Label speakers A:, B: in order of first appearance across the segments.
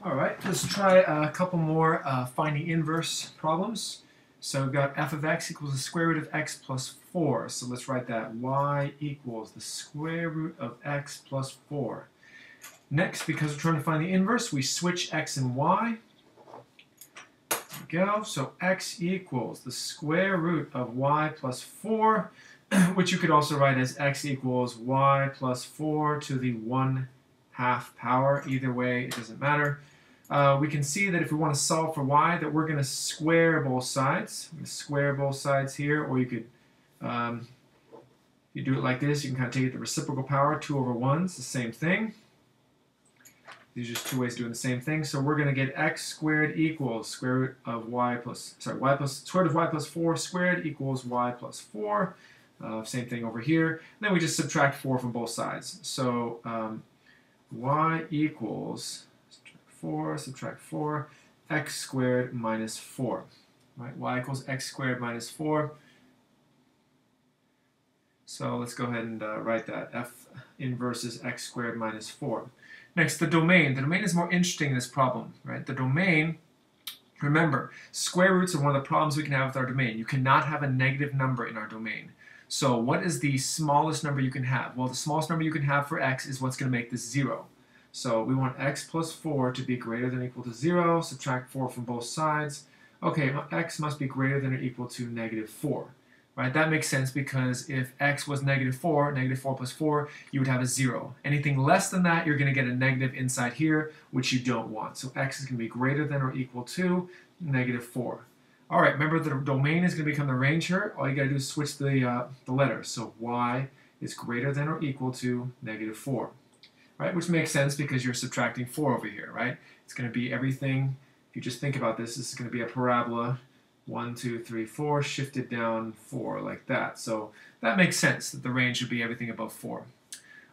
A: All right, let's try a couple more finding inverse problems. So we've got f of x equals the square root of x plus 4. So let's write that. Y equals the square root of x plus 4. Next, because we're trying to find the inverse, we switch x and y. There we go. So x equals the square root of y plus 4, which you could also write as x equals y plus 4 to the 1/2 power. Either way, it doesn't matter. We can see that if we want to solve for y, that we're going to square both sides. I'm going to square both sides here, or you could, you do it like this. You can kind of take it the reciprocal power, 2 over 1 is the same thing. These are just two ways of doing the same thing. So we're going to get x squared equals square root of y plus, square root of y plus 4 squared equals y plus 4. Same thing over here. And then we just subtract 4 from both sides. So y equals 4, subtract 4, x squared minus 4. Right? Y equals x squared minus 4. So let's go ahead and write that. F inverse is x squared minus 4. Next, the domain. The domain is more interesting in this problem. Right? The domain, remember, square roots are one of the problems we can have with our domain. You cannot have a negative number in our domain. So what is the smallest number you can have? Well, the smallest number you can have for x is what's going to make this 0. So we want x plus 4 to be greater than or equal to 0. Subtract 4 from both sides. Okay, x must be greater than or equal to negative 4. Right? That makes sense because if x was negative 4 plus 4, you would have a 0. Anything less than that, you're going to get a negative inside here, which you don't want. So x is going to be greater than or equal to negative 4. All right, remember the domain is going to become the range here. All you got to do is switch the letters. So y is greater than or equal to negative 4. Right, which makes sense because you're subtracting 4 over here, right? It's going to be everything. If you just think about this, this is going to be a parabola, 1, 2, 3, 4, shifted down 4 like that. So that makes sense that the range should be everything above 4.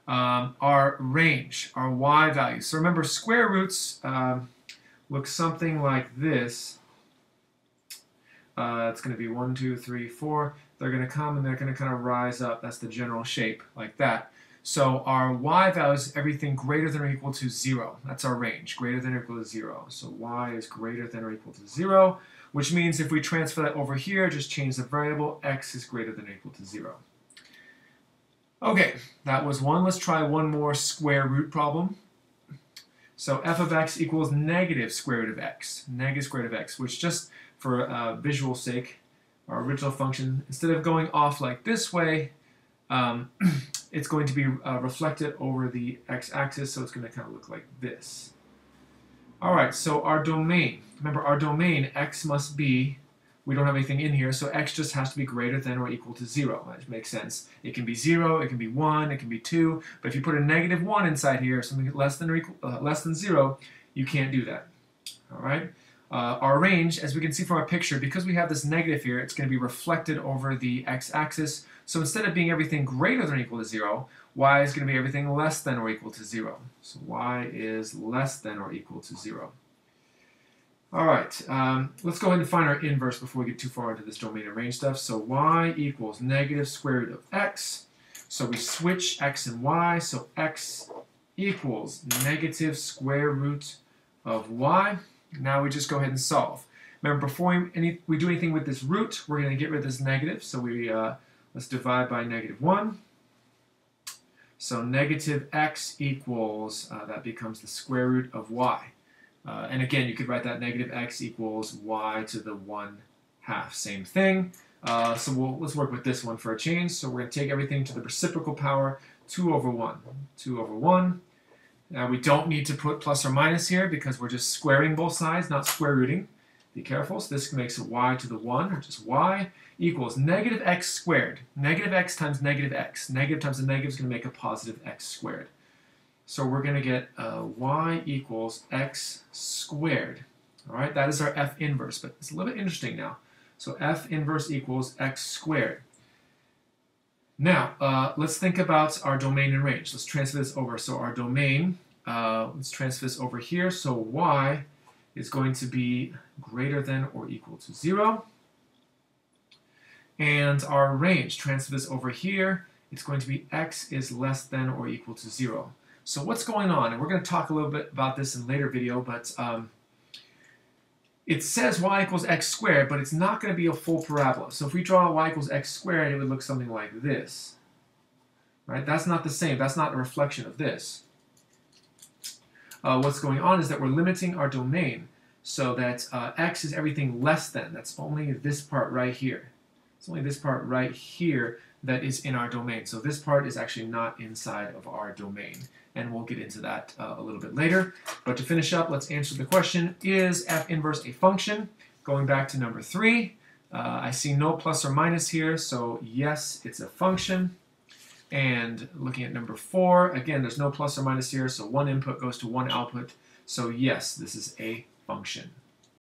A: Our range, our y values. So remember, square roots look something like this. It's going to be 1, 2, 3, 4. They're going to come and they're going to kind of rise up. That's the general shape, like that. So our y value is everything greater than or equal to 0. That's our range, greater than or equal to 0. So y is greater than or equal to 0, which means if we transfer that over here, just change the variable, x is greater than or equal to 0. Okay, that was one. Let's try one more square root problem. So f of x equals negative square root of x, which just for visual sake, our original function, instead of going off like this way, it's going to be reflected over the x-axis, so it's going to kind of look like this. All right, so our domain. Remember, our domain, x must be, we don't have anything in here, so x just has to be greater than or equal to 0. That makes sense. It can be 0, it can be 1, it can be 2, but if you put a negative 1 inside here, something less than or equal, less than 0, you can't do that. All right? Our range, as we can see from our picture, because we have this negative here, it's going to be reflected over the x-axis. So instead of being everything greater than or equal to 0, y is going to be everything less than or equal to 0. So y is less than or equal to 0. All right, let's go ahead and find our inverse before we get too far into this domain and range stuff. So y equals negative square root of x. So we switch x and y. So x equals negative square root of y. Now we just go ahead and solve. Remember, before we do anything with this root, we're going to get rid of this negative. So we let's divide by negative 1. So negative x equals, that becomes the square root of y. And again, you could write that negative x equals y to the 1/2. Same thing. So let's work with this one for a change. So we're going to take everything to the reciprocal power, 2 over 1. 2 over 1. Now we don't need to put plus or minus here because we're just squaring both sides, not square rooting. Be careful. So this makes it y to the 1, or just y, equals negative x squared. Negative x times negative x. Negative times a negative is going to make a positive x squared. So we're going to get y equals x squared. All right, that is our f inverse, but it's a little bit interesting now. So f inverse equals x squared. Now, let's think about our domain and range. Let's transfer this over. So our domain, let's transfer this over here. So y is going to be greater than or equal to 0. And our range, transfer this over here, it's going to be x is less than or equal to 0. So what's going on? And we're going to talk a little bit about this in a later video, but it says y equals x squared, but it's not going to be a full parabola. So if we draw y equals x squared, it would look something like this. Right? That's not the same. That's not a reflection of this. What's going on is that we're limiting our domain so that x is everything less than. That's only this part right here. It's only this part right here that is in our domain. So this part is actually not inside of our domain. And we'll get into that a little bit later. But to finish up, let's answer the question, is f inverse a function? Going back to number 3, I see no plus or minus here, so yes, it's a function. And looking at number 4, again, there's no plus or minus here, so one input goes to one output. So yes, this is a function.